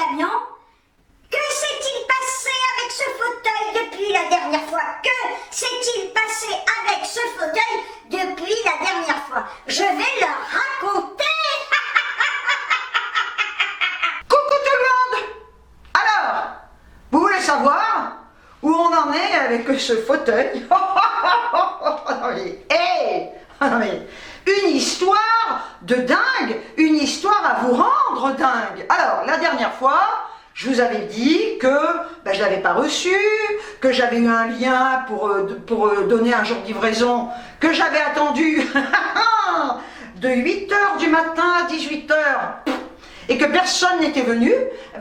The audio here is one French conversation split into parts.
camion. Que s'est-il passé avec ce fauteuil depuis la dernière fois? Que s'est-il passé avec ce fauteuil depuis la dernière fois? Je vais leur raconter. Coucou tout le monde! Alors, vous voulez savoir où on en est avec ce fauteuil? Non mais, une histoire de dingue, une histoire à vous rendre dingue. Alors, la dernière fois, je vous avais dit que je ne l'avais pas reçu, que j'avais eu un lien pour donner un jour de livraison, que j'avais attendu de 8h du matin à 18h et que personne n'était venu.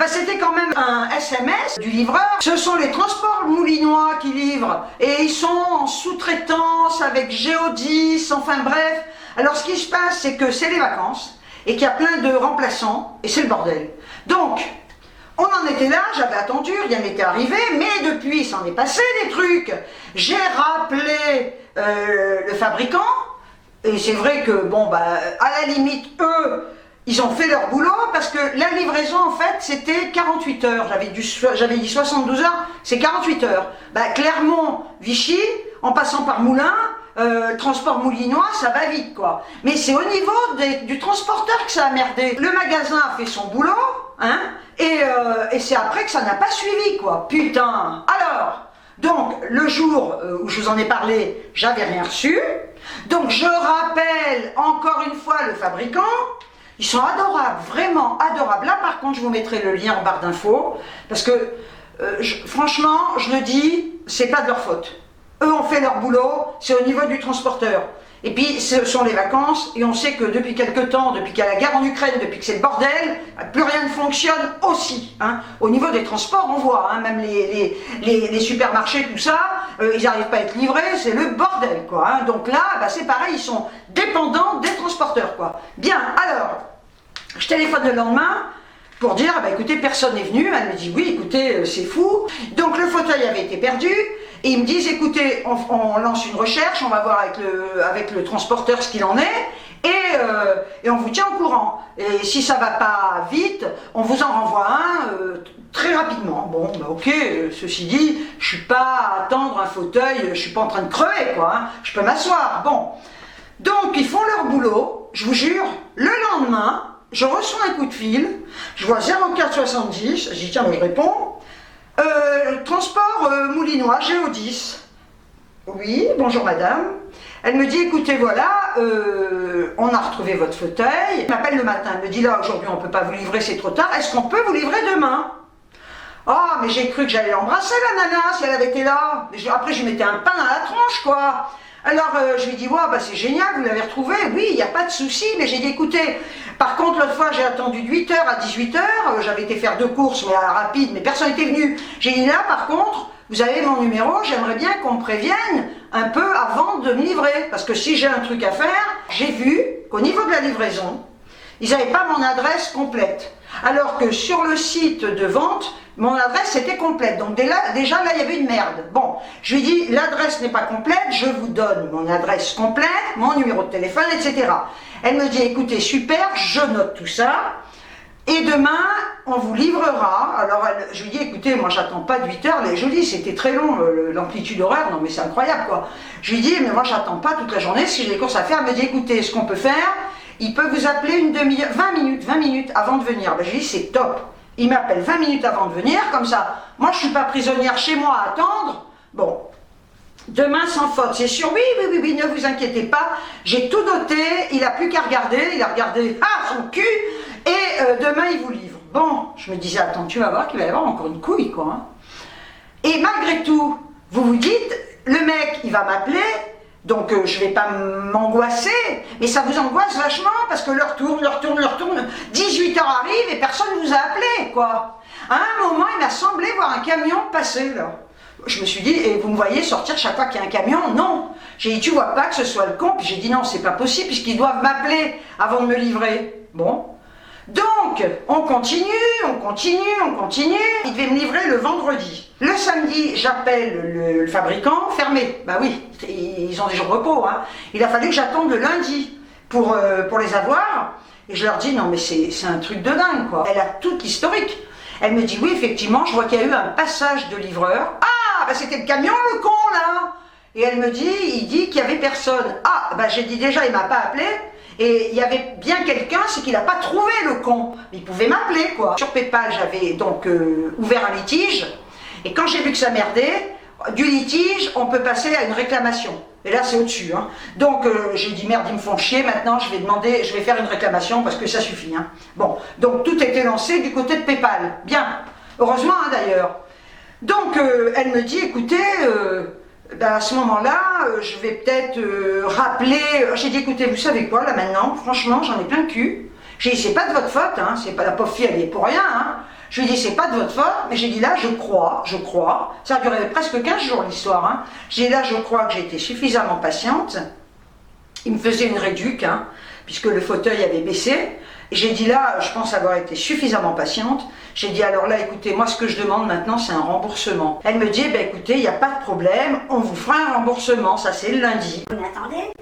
C'était quand même un SMS du livreur. Ce sont les transports moulinois qui livrent et ils sont en sous-traitance avec Géodis, enfin bref. Alors ce qui se passe, c'est que c'est les vacances et qu'il y a plein de remplaçants et c'est le bordel. Donc, on en était là, j'avais attendu, rien n'était arrivé, mais depuis, il s'en est passé des trucs. J'ai rappelé le fabricant, et c'est vrai que, à la limite, eux, ils ont fait leur boulot, parce que la livraison, en fait, c'était 48 heures. J'avais dit 72 heures, c'est 48 heures. Clermont, Vichy, en passant par Moulins, transport moulinois, ça va vite, quoi. Mais c'est au niveau du transporteur que ça a merdé. Le magasin a fait son boulot, hein, et c'est après que ça n'a pas suivi, quoi. Putain. Alors, donc, le jour où je vous en ai parlé, j'avais rien reçu. Donc, je rappelle encore une fois le fabricant. Ils sont adorables, vraiment adorables. Là, par contre, je vous mettrai le lien en barre d'infos, parce que, franchement, je le dis, c'est pas de leur faute. Eux ont fait leur boulot, c'est au niveau du transporteur. Et puis, ce sont les vacances, et on sait que depuis quelque temps, depuis qu'il y a la guerre en Ukraine, depuis que c'est le bordel, plus rien ne fonctionne aussi. Hein. Au niveau des transports, on voit, hein, même les supermarchés, tout ça, ils n'arrivent pas à être livrés, c'est le bordel, quoi. Hein. Donc là, c'est pareil, ils sont dépendants des transporteurs, quoi. Bien, alors, je téléphone le lendemain, pour dire, écoutez, personne n'est venu. Elle me dit, oui, écoutez, c'est fou. Donc le fauteuil avait été perdu, et ils me disent, écoutez, on lance une recherche, on va voir avec le transporteur ce qu'il en est, et on vous tient au courant. Et si ça va pas vite, on vous en renvoie un très rapidement. Bon, ok, ceci dit, je suis pas à attendre un fauteuil, je suis pas en train de crever, quoi, hein, je peux m'asseoir. Bon, donc ils font leur boulot, je vous jure, le lendemain, je reçois un coup de fil, je vois 0470, je dis tiens, je réponds. Transport moulinois, Géodis. Oui, bonjour madame. Elle me dit écoutez, voilà, on a retrouvé votre fauteuil. Elle m'appelle le matin, elle me dit là, aujourd'hui on ne peut pas vous livrer, c'est trop tard, est-ce qu'on peut vous livrer demain? Ah, mais j'ai cru que j'allais l'embrasser la nana si elle avait été là. Après, je lui mettais un pain dans la tronche, quoi. Alors, je lui ai dit, ouais, c'est génial, vous l'avez retrouvé, oui, il n'y a pas de souci, mais j'ai dit, écoutez, par contre, l'autre fois, j'ai attendu de 8h à 18h, j'avais été faire 2 courses, mais rapide, mais personne n'était venu. J'ai dit, là, par contre, vous avez mon numéro, j'aimerais bien qu'on me prévienne un peu avant de me livrer, parce que si j'ai un truc à faire, j'ai vu qu'au niveau de la livraison, ils n'avaient pas mon adresse complète. Alors que sur le site de vente, mon adresse était complète. Donc déjà là, il y avait une merde. Bon, je lui dis, l'adresse n'est pas complète, je vous donne mon adresse complète, mon numéro de téléphone, etc. Elle me dit, écoutez, super, je note tout ça. Et demain, on vous livrera. Alors, je lui dis, écoutez, moi, j'attends pas de 8 heures. Je lui dis, c'était très long, l'amplitude horaire. Non, mais c'est incroyable, quoi. Je lui dis, mais moi, j'attends pas toute la journée. Si j'ai des courses à faire, elle me dit, écoutez, ce qu'on peut faire, il peut vous appeler une demi-heure, 20 minutes avant de venir. Je lui dis, c'est top. Il m'appelle 20 minutes avant de venir, comme ça. Moi, je suis pas prisonnière chez moi à attendre. Bon. Demain sans faute, c'est sûr, oui, ne vous inquiétez pas, j'ai tout noté, il n'a plus qu'à regarder, il a regardé son cul, et demain il vous livre. Bon, je me disais, attends, tu vas voir qu'il va y avoir encore une couille, quoi. Hein. Et malgré tout, vous vous dites, le mec, il va m'appeler, donc je vais pas m'angoisser, mais ça vous angoisse vachement, parce que l'heure tourne, 18h arrive et personne ne vous a appelé, quoi. À un moment, il m'a semblé voir un camion passer, là. Je me suis dit, et vous me voyez sortir chaque fois qu'il y a un camion? Non. J'ai dit, tu vois pas que ce soit le con? Puis j'ai dit, non, c'est pas possible, puisqu'ils doivent m'appeler avant de me livrer. Bon. Donc, on continue. Il devait me livrer le vendredi. Le samedi, j'appelle le fabricant, fermé. Bah oui, ils ont des jours de repos. Hein. Il a fallu que j'attende le lundi pour les avoir. Et je leur dis, non mais c'est un truc de dingue, quoi. Elle a toute l'historique. Elle me dit, oui, effectivement, je vois qu'il y a eu un passage de livreur. Ah, bah c'était le camion, le con, là. Et elle me dit, il dit qu'il y avait personne. Ah, bah j'ai dit déjà, il m'a pas appelé. Et il y avait bien quelqu'un, c'est qu'il n'a pas trouvé le con. Mais il pouvait m'appeler, quoi. Sur PayPal, j'avais donc ouvert un litige. Et quand j'ai vu que ça merdait, du litige, on peut passer à une réclamation. Et là, c'est au-dessus. Hein. Donc, j'ai dit, merde, ils me font chier. Maintenant, je vais faire une réclamation parce que ça suffit. Hein. Bon, donc tout a été lancé du côté de PayPal. Bien. Heureusement, hein, d'ailleurs. Donc, elle me dit, écoutez, à ce moment-là, je vais peut-être rappeler... J'ai dit, écoutez, vous savez quoi, là, maintenant, franchement, j'en ai plein le cul. J'ai dit, c'est pas de votre faute, hein. C'est pas la pauvre fille, elle y est pour rien, hein. Je lui ai dit, c'est pas de votre faute, mais j'ai dit là, je crois, ça a duré presque 15 jours l'histoire, hein. J'ai dit là, je crois que j'ai été suffisamment patiente. Il me faisait une réduc, hein, puisque le fauteuil avait baissé. Et j'ai dit là, je pense avoir été suffisamment patiente. J'ai dit alors là, écoutez, moi ce que je demande maintenant, c'est un remboursement. Elle me dit, eh ben, écoutez, il n'y a pas de problème, on vous fera un remboursement, ça c'est le lundi. Vous m'attendez?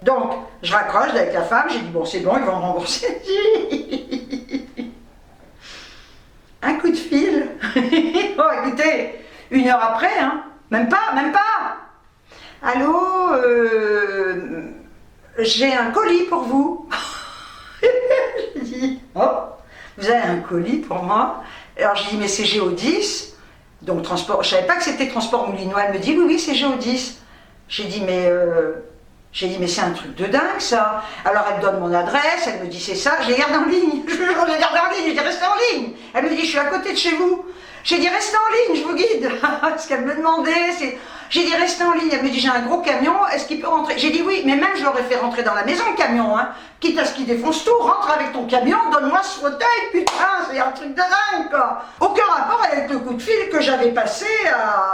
Donc, je raccroche avec la femme, j'ai dit, bon, c'est bon, ils vont me rembourser. Un coup de fil. Oh, écoutez, 1 heure après, hein, même pas. Allô, j'ai un colis pour vous. J'ai dit, oh, vous avez un colis pour moi? Alors, j'ai dit, mais c'est Géodis. Donc, transport, je savais pas que c'était transport moulinois. Elle me dit, oui, c'est Géodis. J'ai dit, mais c'est un truc de dingue ça. Alors elle me donne mon adresse, elle me dit c'est ça, je les garde en ligne. Je les garde en ligne, je dis restez en ligne. Elle me dit je suis à côté de chez vous. J'ai dit restez en ligne, je vous guide. Ce qu'elle me demandait, c'est... J'ai dit restez en ligne. Elle me dit j'ai un gros camion, est-ce qu'il peut rentrer? J'ai dit oui, mais même je l'aurais fait rentrer dans la maison le camion, hein. Quitte à ce qu'il défonce tout, rentre avec ton camion, donne-moi ce fauteuil, putain, c'est un truc de dingue quoi. Aucun rapport avec le coup de fil que j'avais passé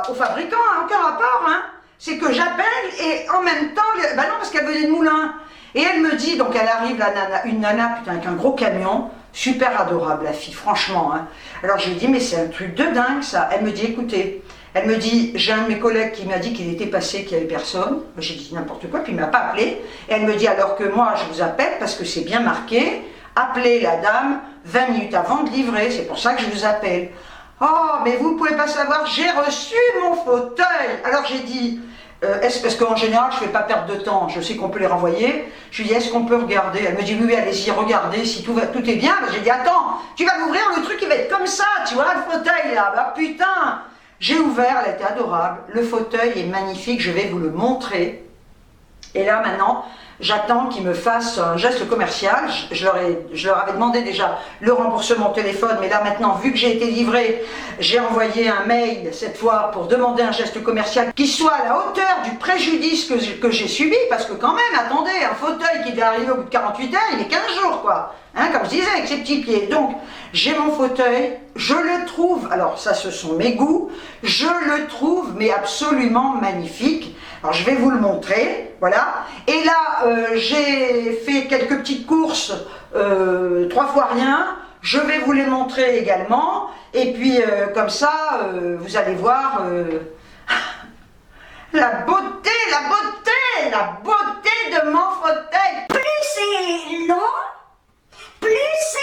au fabricant, hein. Aucun rapport, hein. C'est que j'appelle et en même temps, bah non parce qu'elle venait de Moulins. Et elle me dit, donc elle arrive, la nana, une nana putain avec un gros camion, super adorable la fille, franchement. Hein. Alors je lui dis, mais c'est un truc de dingue ça. Elle me dit, écoutez, elle me dit, j'ai un de mes collègues qui m'a dit qu'il était passé, qu'il n'y avait personne. J'ai dit n'importe quoi, puis il ne m'a pas appelé. Et elle me dit, alors que moi je vous appelle parce que c'est bien marqué, appelez la dame 20 minutes avant de livrer, c'est pour ça que je vous appelle. Oh, mais vous ne pouvez pas savoir, j'ai reçu mon fauteuil. Alors j'ai dit, parce qu'en général, je ne fais pas perdre de temps, je sais qu'on peut les renvoyer. Je lui dis, est-ce qu'on peut regarder? Elle me dit, oui, allez-y, regardez, si tout est bien. J'ai dit, attends, tu vas m'ouvrir, le truc, il va être comme ça, tu vois, le fauteuil, là. Bah putain. J'ai ouvert, elle était adorable. Le fauteuil est magnifique, je vais vous le montrer. Et là, maintenant, j'attends qu'ils me fassent un geste commercial. Je leur avais demandé déjà le remboursement au téléphone, mais là maintenant, vu que j'ai été livré, j'ai envoyé un mail cette fois pour demander un geste commercial qui soit à la hauteur du préjudice que j'ai subi, parce que quand même, attendez, un fauteuil qui devait arriver au bout de 48 heures, il est 15 jours quoi. Hein, comme je disais, avec ses petits pieds. Donc, j'ai mon fauteuil, je le trouve, alors ça ce sont mes goûts, je le trouve mais absolument magnifique. Alors je vais vous le montrer, voilà. Et là, j'ai fait quelques petites courses, 3 fois rien. Je vais vous les montrer également. Et puis comme ça, vous allez voir la beauté de mon fauteuil. Plus c'est long, plus c'est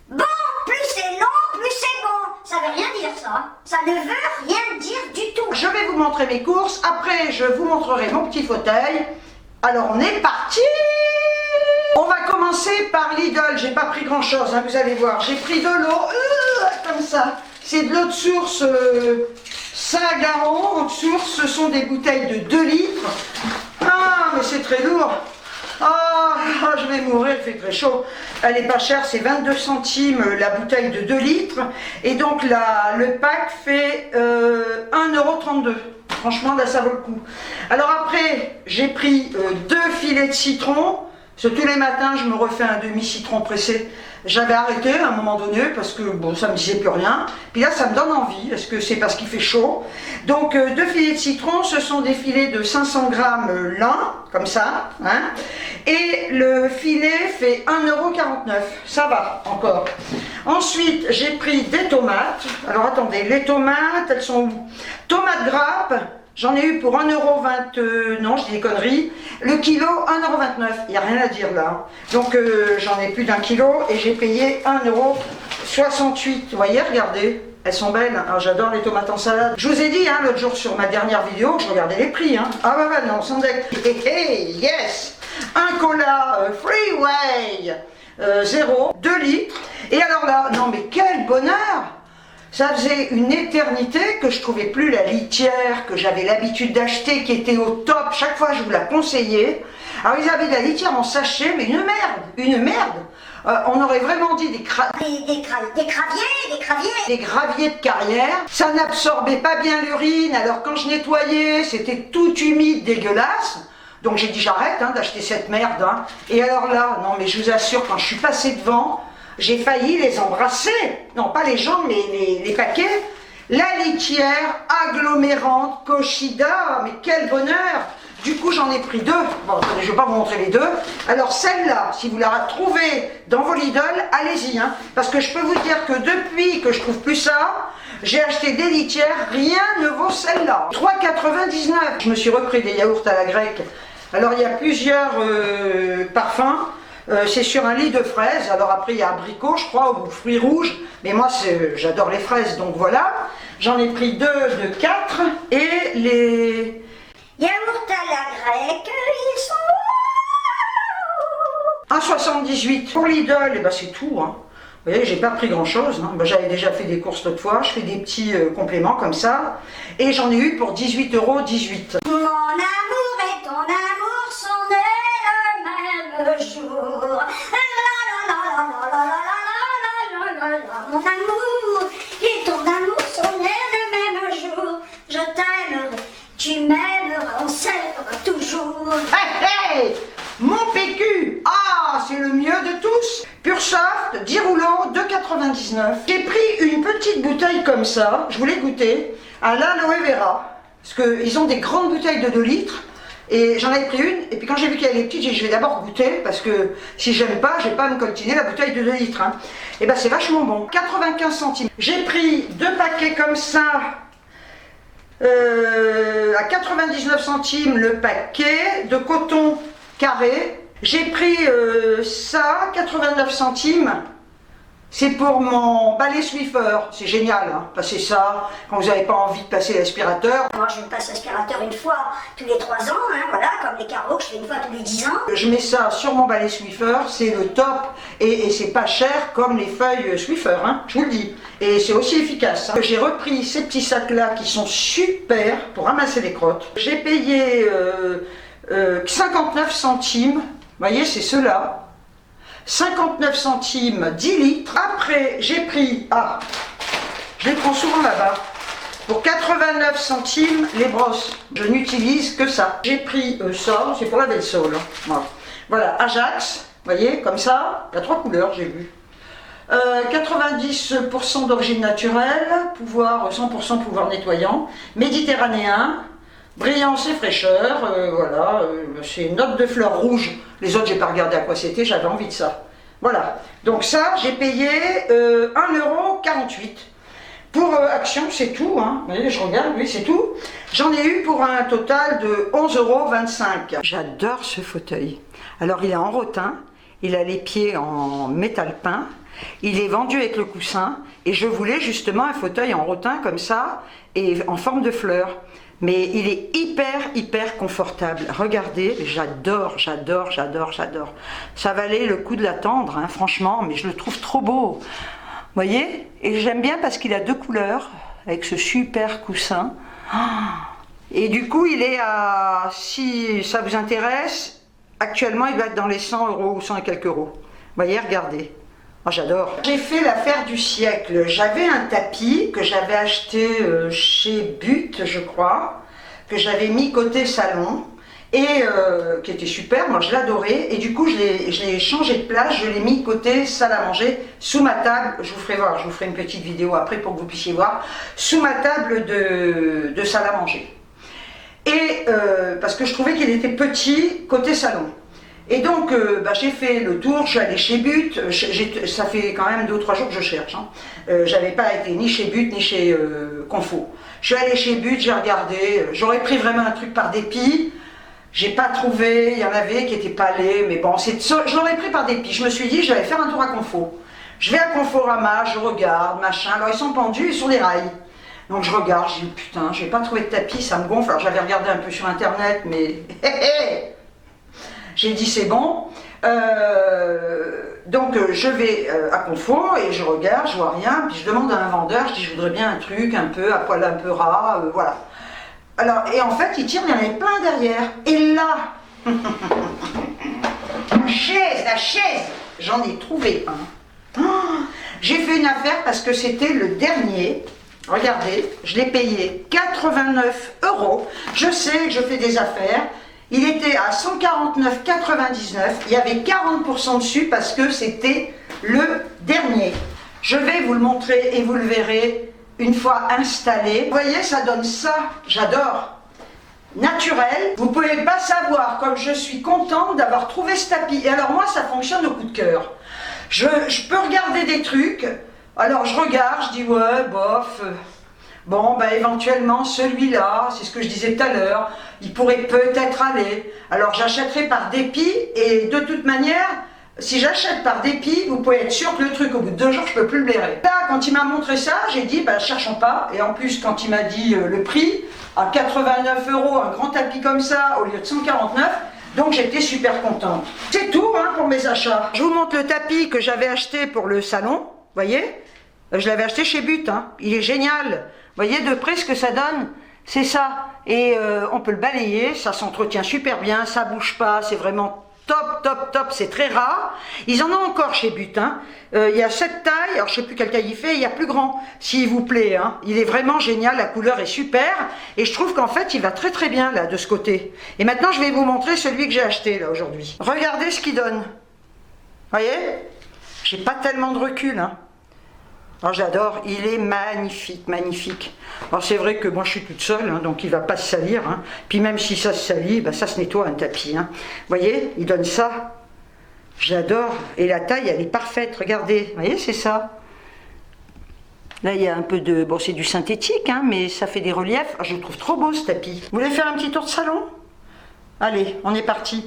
bon. Plus c'est long, plus c'est bon. Ça veut rien dire ça. Ça ne veut rien dire du tout. Je vais vous montrer mes courses. Après, je vous montrerai mon petit fauteuil. Alors, on est parti. On va commencer par Lidl. J'ai pas pris grand chose, hein, vous allez voir. J'ai pris de l'eau, comme ça. C'est de l'eau de source Saint-Garon. Eau de source, ce sont des bouteilles de 2 litres. Ah, mais c'est très lourd. Ah, je vais mourir, il fait très chaud. Elle est pas chère, c'est 22 centimes la bouteille de 2 litres. Et donc le pack fait 1,32 €. Franchement, là, ça vaut le coup. Alors après, j'ai pris 2 filets de citron. Parce que tous les matins, je me refais un demi-citron pressé. J'avais arrêté à un moment donné parce que bon, ça me disait plus rien. Puis là, ça me donne envie. Est-ce que c'est parce qu'il fait chaud? Donc, 2 filets de citron, ce sont des filets de 500 grammes l'un, comme ça. Hein. Et le filet fait 1,49 €. Ça va encore. Ensuite, j'ai pris des tomates. Alors attendez, les tomates, elles sont où? Tomates grappes. J'en ai eu pour 1,20 €, non je dis des conneries, le kilo 1,29 €, il n'y a rien à dire là. Donc j'en ai plus d'1 kilo et j'ai payé 1,68 €. Vous voyez, regardez, elles sont belles, hein. J'adore les tomates en salade. Je vous ai dit l'autre jour sur ma dernière vidéo, je regardais les prix. Hein. Ah bah non, sans deck. Hey, yes. Un cola Freeway 0, 2 litres. Et alors là, non mais quel bonheur! Ça faisait une éternité que je trouvais plus la litière que j'avais l'habitude d'acheter, qui était au top. Chaque fois, je vous la conseillais. Alors, ils avaient de la litière en sachet, mais une merde. On aurait vraiment dit des Des graviers. des graviers de carrière. Ça n'absorbait pas bien l'urine. Alors, quand je nettoyais, c'était tout humide, dégueulasse. Donc, j'ai dit j'arrête hein, d'acheter cette merde. Hein. Et alors là, non, mais je vous assure, quand je suis passée devant, j'ai failli les embrasser. Non, pas les jambes, mais les paquets. La litière agglomérante Koshida, mais quel bonheur! Du coup, j'en ai pris 2. Bon, attendez, je ne vais pas vous montrer les 2. Alors, celle-là, si vous la trouvez dans vos Lidl, allez-y. Hein, parce que je peux vous dire que depuis que je trouve plus ça, j'ai acheté des litières, rien ne vaut celle-là. 3,99 €. Je me suis repris des yaourts à la grecque. Alors, il y a plusieurs parfums. C'est sur un lit de fraises, alors après il y a abricot je crois, ou fruits rouges, mais moi j'adore les fraises, donc voilà. J'en ai pris 2 de 4, et les... Yaourt à la grecque, ils sont... 1,78 pour Lidl, et ben c'est tout. Hein. Vous voyez, j'ai pas pris grand chose, hein. Ben, j'avais déjà fait des courses l'autre fois, je fais des petits compléments comme ça, et j'en ai eu pour 18,18 €. Mon amour et ton amour sont nés le même jour. Mon amour et ton amour sont nés le même jour. Je t'aimerai, tu m'aimeras, on s'aimera toujours. Hey, hey, mon PQ, ah, c'est le mieux de tous. Pure Soft, 10 rouleaux, 2,99 €. J'ai pris une petite bouteille comme ça, je voulais goûter, à l'aloe vera. Parce qu'ils ont des grandes bouteilles de 2 litres. Et j'en avais pris une, et puis quand j'ai vu qu'elle est petite, j'ai dit je vais d'abord goûter, parce que si j'aime pas, je vais pas me coltiner la bouteille de 2 litres. Hein. Et ben c'est vachement bon. 95 centimes. J'ai pris 2 paquets comme ça, à 99 centimes le paquet de coton carré. J'ai pris ça, 89 centimes. C'est pour mon balai Swiffer, c'est génial, hein, passer ça quand vous n'avez pas envie de passer l'aspirateur. Moi je me passe l'aspirateur une fois tous les 3 ans, hein, voilà, comme les carreaux que je fais une fois tous les 10 ans. Je mets ça sur mon balai Swiffer, c'est le top, et c'est pas cher comme les feuilles Swiffer, hein, je vous le dis. Et c'est aussi efficace. Hein. J'ai repris ces petits sacs-là qui sont super pour ramasser les crottes. J'ai payé 59 centimes, vous voyez, c'est ceux-là. 59 centimes, 10 litres. Après, j'ai pris, je les prends souvent là-bas, pour 89 centimes les brosses. Je n'utilise que ça. J'ai pris ça, c'est pour laver le sol. Voilà, Ajax, vous voyez, comme ça, il y a 3 couleurs, j'ai vu. 90% d'origine naturelle, 100% pouvoir nettoyant, méditerranéen, brillance et fraîcheur, voilà, c'est une note de fleurs rouges. Les autres, j'ai pas regardé à quoi c'était, j'avais envie de ça. Voilà, donc ça, j'ai payé 1,48 €. Pour Action, c'est tout, hein. Vous voyez, je regarde, oui, c'est tout. J'en ai eu pour un total de 11,25 €. J'adore ce fauteuil. Alors, il est en rotin, il a les pieds en métal peint, il est vendu avec le coussin, et je voulais justement un fauteuil en rotin comme ça, et en forme de fleur. Mais il est hyper confortable. Regardez, j'adore. Ça valait le coup de l'attendre, hein, franchement, mais je le trouve trop beau. Vous voyez? Et j'aime bien parce qu'il a 2 couleurs, avec ce super coussin. Et du coup, il est à, si ça vous intéresse, actuellement, il va être dans les 100 € ou 100 et quelques euros. Vous voyez, regardez. Oh, j'adore. J'ai fait l'affaire du siècle. J'avais un tapis que j'avais acheté chez But, je crois, que j'avais mis côté salon, et qui était super, moi je l'adorais, et du coup je l'ai changé de place, je l'ai mis côté salle à manger, sous ma table, je vous ferai voir, je vous ferai une petite vidéo après pour que vous puissiez voir, sous ma table de salle à manger. Et parce que je trouvais qu'il était petit côté salon. Et donc, j'ai fait le tour, je suis allée chez But, ça fait quand même 2 ou 3 jours que je cherche. Hein. J'avais pas été ni chez But, ni chez Confo. Je suis allée chez But, j'ai regardé, j'aurais pris vraiment un truc par dépit. J'ai pas trouvé, il y en avait qui étaient pas allés, mais bon, je l'aurais pris par dépit. Je me suis dit, j'allais faire un tour à Confo. Je vais à Conforama, je regarde, machin. Alors, ils sont pendus sur des rails. Donc, je regarde, je dis, putain, j'ai pas trouvé de tapis, ça me gonfle. Alors, j'avais regardé un peu sur Internet, mais... J'ai dit, c'est bon. Donc, je vais à Confo et je regarde, je vois rien. Puis, je demande à un vendeur, je dis, je voudrais bien un truc un peu à poil un peu ras, voilà. Alors, et en fait, il tire, il y en avait plein derrière. Et là, la chaise, j'en ai trouvé un. Oh, j'ai fait une affaire parce que c'était le dernier. Regardez, je l'ai payé 89 €. Je sais que je fais des affaires. Il était à 149,99 €. Il y avait 40% dessus parce que c'était le dernier. Je vais vous le montrer et vous le verrez une fois installé. Vous voyez, ça donne ça. J'adore. Naturel. Vous ne pouvez pas savoir comme je suis contente d'avoir trouvé ce tapis. Et alors moi, ça fonctionne au coup de cœur. Je peux regarder des trucs. Alors je regarde, je dis ouais, bof. Bon, éventuellement, celui-là, c'est ce que je disais tout à l'heure, il pourrait peut-être aller. Alors j'achèterai par dépit et de toute manière, si j'achète par dépit, vous pouvez être sûr que le truc, au bout de 2 jours, je ne peux plus le blairer. Là, quand il m'a montré ça, j'ai dit, cherchons pas. Et en plus, quand il m'a dit le prix, à 89 €, un grand tapis comme ça, au lieu de 149 €, donc j'étais super contente. C'est tout pour mes achats. Je vous montre le tapis que j'avais acheté pour le salon, vous voyez. Je l'avais acheté chez But, il est génial. Vous voyez de près ce que ça donne, c'est ça. Et on peut le balayer, ça s'entretient super bien, ça bouge pas, c'est vraiment top, top, top, c'est très rare. Ils en ont encore chez But. Il y a cette taille, alors je sais plus quelle taille il fait, il y a plus grand, s'il vous plaît. Il est vraiment génial, la couleur est super. Et je trouve qu'en fait, il va très très bien là, de ce côté. Et maintenant, je vais vous montrer celui que j'ai acheté là aujourd'hui. Regardez ce qu'il donne. Vous voyez? J'ai pas tellement de recul. Alors j'adore, il est magnifique, magnifique. Alors c'est vrai que moi je suis toute seule, donc il ne va pas se salir. Puis même si ça se salit, ça se nettoie un tapis. Vous voyez, il donne ça. J'adore. Et la taille, elle est parfaite, regardez. Vous voyez, c'est ça. Là, il y a un peu de... Bon, c'est du synthétique, mais ça fait des reliefs. Je le trouve trop beau ce tapis. Vous voulez faire un petit tour de salon? Allez, on est parti.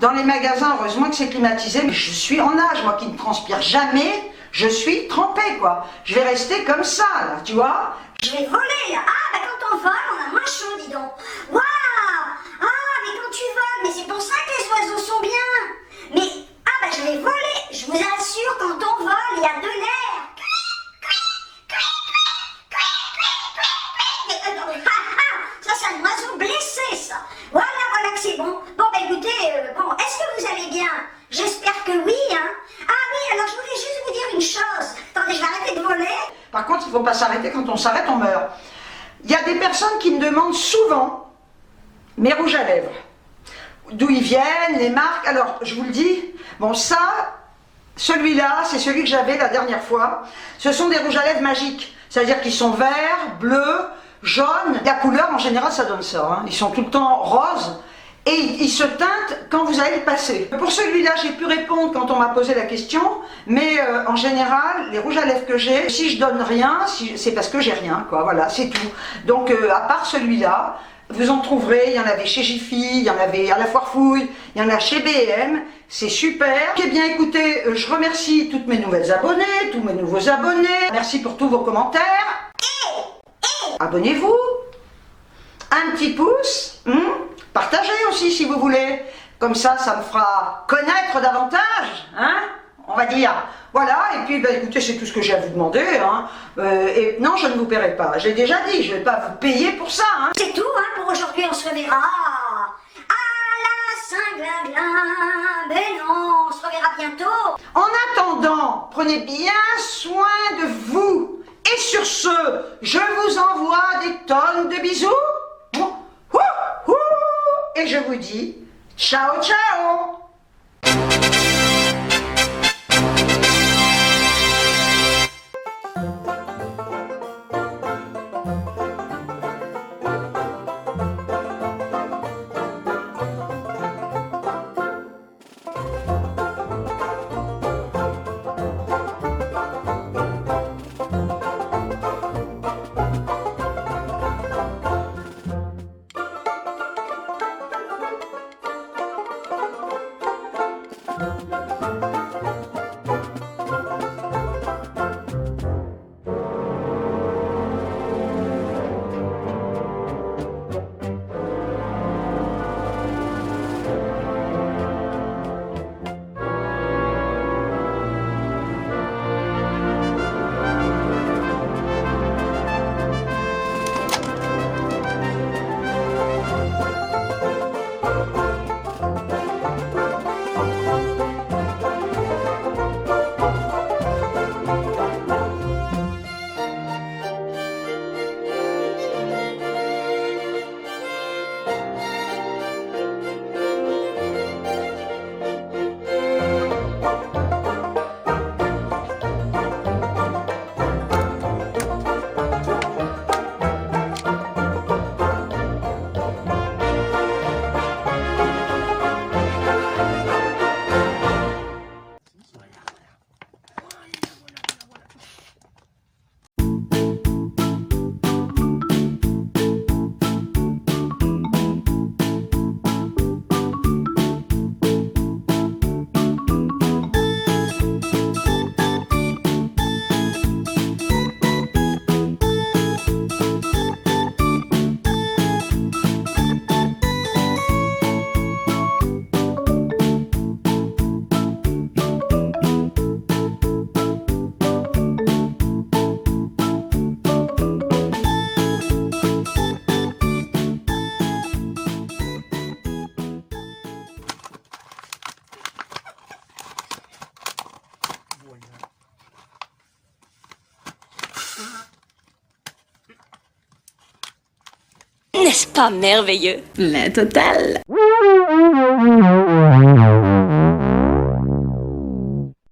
Dans les magasins, heureusement que c'est climatisé, mais je suis en nage, moi qui ne transpire jamais, je suis trempée, quoi. Je vais rester comme ça, là, tu vois. Je vais voler, là. Ah, bah quand on vole, on a moins chaud, dis donc. Waouh! Ah, mais quand tu voles, mais c'est pour ça que les oiseaux sont bien. Mais, ah, bah je vais voler. Je vous assure, quand on vole, il y a de l'air. Ça, c'est un oiseau blessé, ça. Voilà que c'est bon. Bon, bah écoutez, bon, est-ce que vous allez bien? J'espère que oui, hein. Ah oui, alors je voulais juste vous dire une chose. Attendez, je vais arrêter de voler. Par contre, il ne faut pas s'arrêter. Quand on s'arrête, on meurt. Il y a des personnes qui me demandent souvent mes rouges à lèvres. D'où ils viennent, les marques. Alors, je vous le dis, bon, ça, celui-là, c'est celui que j'avais la dernière fois. Ce sont des rouges à lèvres magiques. C'est-à-dire qu'ils sont verts, bleus, jaunes. La couleur, en général, ça donne ça. Hein. Ils sont tout le temps roses. Et ils se teintent quand vous allez le passer. Pour celui-là, j'ai pu répondre quand on m'a posé la question, mais en général, les rouges à lèvres que j'ai, si je donne rien, c'est parce que j'ai rien, quoi, voilà, c'est tout. Donc, à part celui-là, vous en trouverez, il y en avait chez Jiffy, il y en avait à la Foire Fouille, il y en a chez B&M, c'est super. Eh bien, écoutez, je remercie toutes mes nouvelles abonnées, tous mes nouveaux abonnés, merci pour tous vos commentaires. Abonnez-vous, un petit pouce, partagez aussi si vous voulez, comme ça me fera connaître davantage, hein, on va dire. Voilà, et puis ben, écoutez, c'est tout ce que j'ai à vous demander, hein. Et non, je ne vous paierai pas, j'ai déjà dit, je ne vais pas vous payer pour ça, hein. C'est tout, hein, pour aujourd'hui, on se reverra à la Saint-Glinglin. Mais non, on se reverra bientôt. En attendant, prenez bien soin de vous. Et sur ce, je vous envoie des tonnes de bisous. Et je vous dis, ciao, ciao! N'est-ce pas merveilleux? La totale.